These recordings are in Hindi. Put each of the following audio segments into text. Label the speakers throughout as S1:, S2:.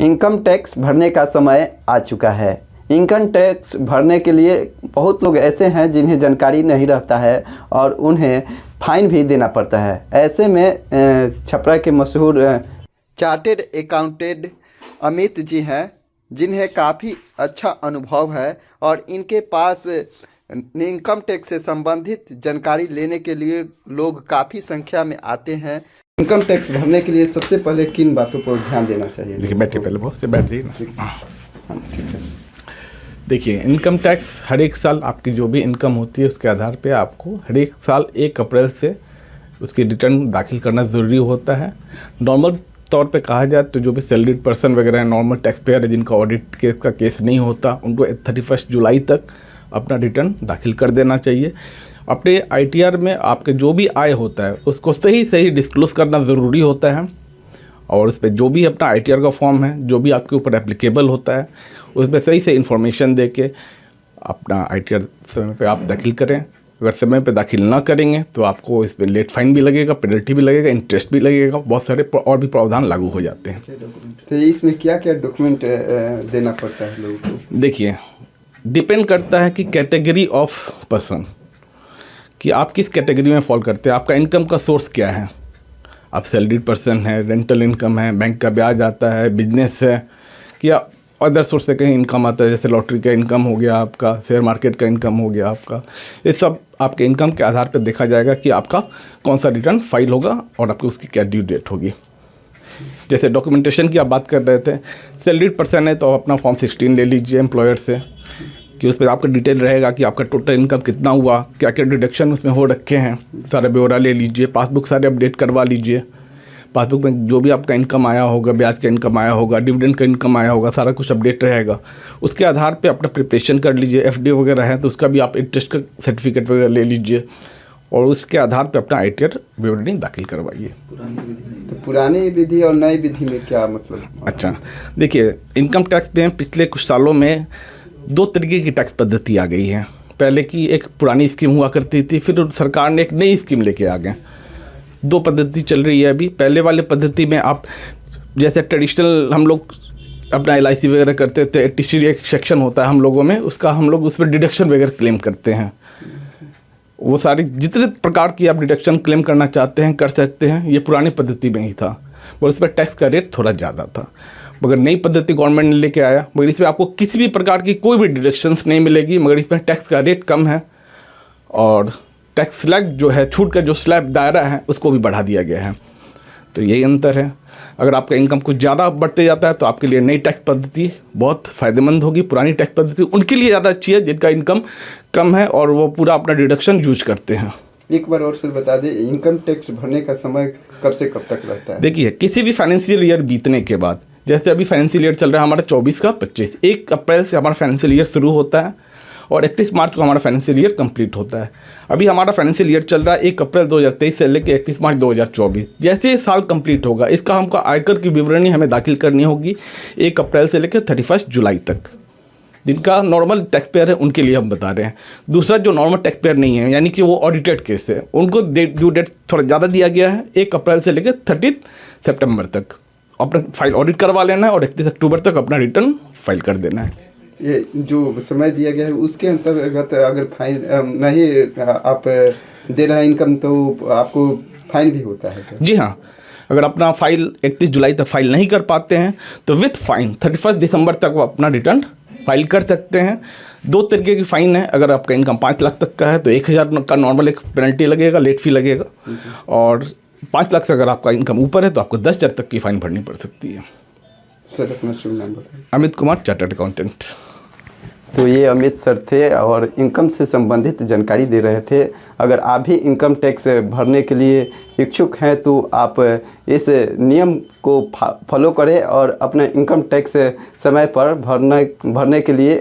S1: इनकम टैक्स भरने का समय आ चुका है। इनकम टैक्स भरने के लिए बहुत लोग ऐसे हैं जिन्हें जानकारी नहीं रहता है और उन्हें फाइन भी देना पड़ता है। ऐसे में छपरा के मशहूर चार्टेड अकाउंटेंट अमित जी हैं, जिन्हें काफ़ी अच्छा अनुभव है और इनके पास इनकम टैक्स से संबंधित जानकारी लेने के लिए लोग काफ़ी संख्या में आते हैं। इनकम टैक्स भरने के लिए सबसे पहले किन बातों पर ध्यान देना चाहिए?
S2: देखिए, बैठिए, पहले बहुत से बैठिए ना। ठीक है। देखिए, इनकम टैक्स हर एक साल आपकी जो भी इनकम होती है उसके आधार पे आपको हर एक साल 1 अप्रैल से उसकी रिटर्न दाखिल करना ज़रूरी होता है। नॉर्मल तौर पे कहा जाए तो जो भी सैलरीड पर्सन वगैरह है, नॉर्मल टैक्स पेयर है, जिनका ऑडिट केस का केस नहीं होता, उनको 31 जुलाई तक अपना रिटर्न दाखिल कर देना चाहिए। अपने ITR में आपके जो भी आय होता है उसको सही डिस्क्लोज़ करना ज़रूरी होता है और उस पर जो भी अपना ITR का फॉर्म है, जो भी आपके ऊपर एप्लीकेबल होता है, उसमें सही से इन्फॉर्मेशन दे के अपना ITR समय पे आप दाखिल करें। अगर समय पे दाखिल ना करेंगे तो आपको इस पर लेट फाइन भी लगेगा, पेनल्टी भी लगेगा, इंटरेस्ट भी लगेगा, बहुत सारे और भी प्रावधान लागू हो जाते हैं।
S1: तो इसमें क्या क्या डॉक्यूमेंट देना पड़ता है लोगों को?
S2: देखिए, डिपेंड करता है कि कैटेगरी ऑफ पर्सन, कि आप किस कैटेगरी में फॉल करते हैं, आपका इनकम का सोर्स क्या है। आप सैलरीड पर्सन है, रेंटल इनकम है, बैंक का ब्याज आता है, बिजनेस है, या अदर सोर्स से कहीं इनकम आता है, जैसे लॉटरी का इनकम हो गया आपका, शेयर मार्केट का इनकम हो गया आपका। ये सब आपके इनकम के आधार पर देखा जाएगा कि आपका कौन सा रिटर्न फाइल होगा और आपकी उसकी क्या ड्यू डेट होगी। जैसे डॉक्यूमेंटेशन की आप बात कर रहे थे, सैलरीड पर्सन है तो अपना फॉर्म 16 ले लीजिए एम्प्लॉयर से, कि उस पर आपका डिटेल रहेगा कि आपका टोटल इनकम कितना हुआ, क्या क्या डिडक्शन उसमें हो रखे हैं, सारा ब्यौरा ले लीजिए। पासबुक सारे अपडेट करवा लीजिए। पासबुक में जो भी आपका इनकम आया होगा, ब्याज का इनकम आया होगा, डिविडेंड का इनकम आया होगा, सारा कुछ अपडेट रहेगा। उसके आधार पे अपना प्रिपरेशन कर लीजिए। FD वगैरह है तो उसका भी आप इंटरेस्ट का सर्टिफिकेट वगैरह ले लीजिए और उसके आधार पे अपना ITR विवरणी दाखिल करवाइए।
S1: तो पुरानी विधि और नई विधि में क्या मतलब?
S2: अच्छा, देखिए, इनकम टैक्स में पिछले कुछ सालों में 2 तरीके की टैक्स पद्धति आ गई है। पहले की एक पुरानी स्कीम हुआ करती थी, फिर सरकार ने एक नई स्कीम लेके आ गए। 2 पद्धति चल रही है अभी। पहले वाले पद्धति में आप जैसे ट्रेडिशनल हम लोग अपना LIC वगैरह करते थे, 80C एक सेक्शन होता है हम लोगों में, उसका हम लोग उस पर डिडक्शन वगैरह क्लेम करते हैं। वो सारी जितने प्रकार की आप डिडक्शन क्लेम करना चाहते हैं कर सकते हैं। ये पुरानी पद्धति में ही था और उस पर टैक्स का रेट थोड़ा ज़्यादा था। मगर नई पद्धति गवर्नमेंट ने लेके आया, मगर इसमें आपको किसी भी प्रकार की कोई भी डिडक्शंस नहीं मिलेगी, मगर इसमें टैक्स का रेट कम है और टैक्स स्लैब जो है, छूट का जो स्लैब दायरा है, उसको भी बढ़ा दिया गया है। तो यही अंतर है। अगर आपका इनकम कुछ ज़्यादा बढ़ते जाता है तो आपके लिए नई टैक्स पद्धति बहुत फ़ायदेमंद होगी। पुरानी टैक्स पद्धति उनके लिए ज़्यादा अच्छी है जिनका इनकम कम है और वो पूरा अपना डिडक्शन यूज करते हैं।
S1: एक बार और सर बता दें, इनकम टैक्स भरने का समय कब से कब तक रहता है?
S2: देखिए, किसी भी फाइनेंशियल ईयर बीतने के बाद, जैसे अभी फाइनेंशियल ईयर चल रहा है हमारा 24 का 25, 1 अप्रैल से हमारा फाइनेंशियल ईयर शुरू होता है और 31 मार्च को हमारा फाइनेंशियल ईयर कंप्लीट होता है। अभी हमारा फाइनेंशियल ईयर चल रहा है 1 अप्रैल 2023 से लेकर 31 मार्च 2024। जैसे साल कंप्लीट होगा, इसका हमको आयकर की विवरणी हमें दाखिल करनी होगी 1 अप्रैल से लेकर 31 जुलाई तक। जिनका नॉर्मल टैक्स पेयर है उनके लिए हम बता रहे हैं। दूसरा जो नॉर्मल टैक्स पेयर नहीं है, यानी कि वो ऑडिटेड केस है, उनको ड्यू डेट थोड़ा ज़्यादा दिया गया है, 1 अप्रैल से लेकर 30 सितंबर तक अपना फाइल ऑडिट करवा लेना है और 31 अक्टूबर तक अपना रिटर्न फाइल कर देना है।
S1: ये जो समय दिया गया है उसके अंतर्गत अगर फाइन नहीं आप दे रहे हैं इनकम तो आपको फाइन भी होता है क्या?
S2: जी हाँ, अगर अपना फाइल 31 जुलाई तक फाइल नहीं कर पाते हैं तो विथ फाइन 31 दिसंबर तक वो अपना रिटर्न फाइल कर सकते हैं। 2 तरीके की फ़ाइन है। अगर आपका इनकम 5 लाख तक का है तो 1000 का नॉर्मल एक पेनल्टी लगेगा, लेट फी लगेगा, और 5 लाख से अगर आपका इनकम ऊपर है तो आपको 10,000 तक की फ़ाइन भरनी पड़ सकती है।
S1: सर अपना शुभ नाम बताएं।
S2: Amit Kumar, chartered accountant.
S1: तो ये अमित सर थे और इनकम से संबंधित जानकारी दे रहे थे। अगर आप भी इनकम टैक्स भरने के लिए इच्छुक हैं तो आप इस नियम को फॉलो करें और अपना इनकम टैक्स समय पर भरने के लिए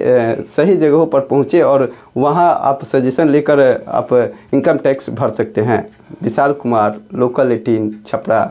S1: सही जगहों पर पहुँचे और वहाँ आप सजेशन लेकर आप इनकम टैक्स भर सकते हैं। विशाल कुमार, लोकल 18, छपरा।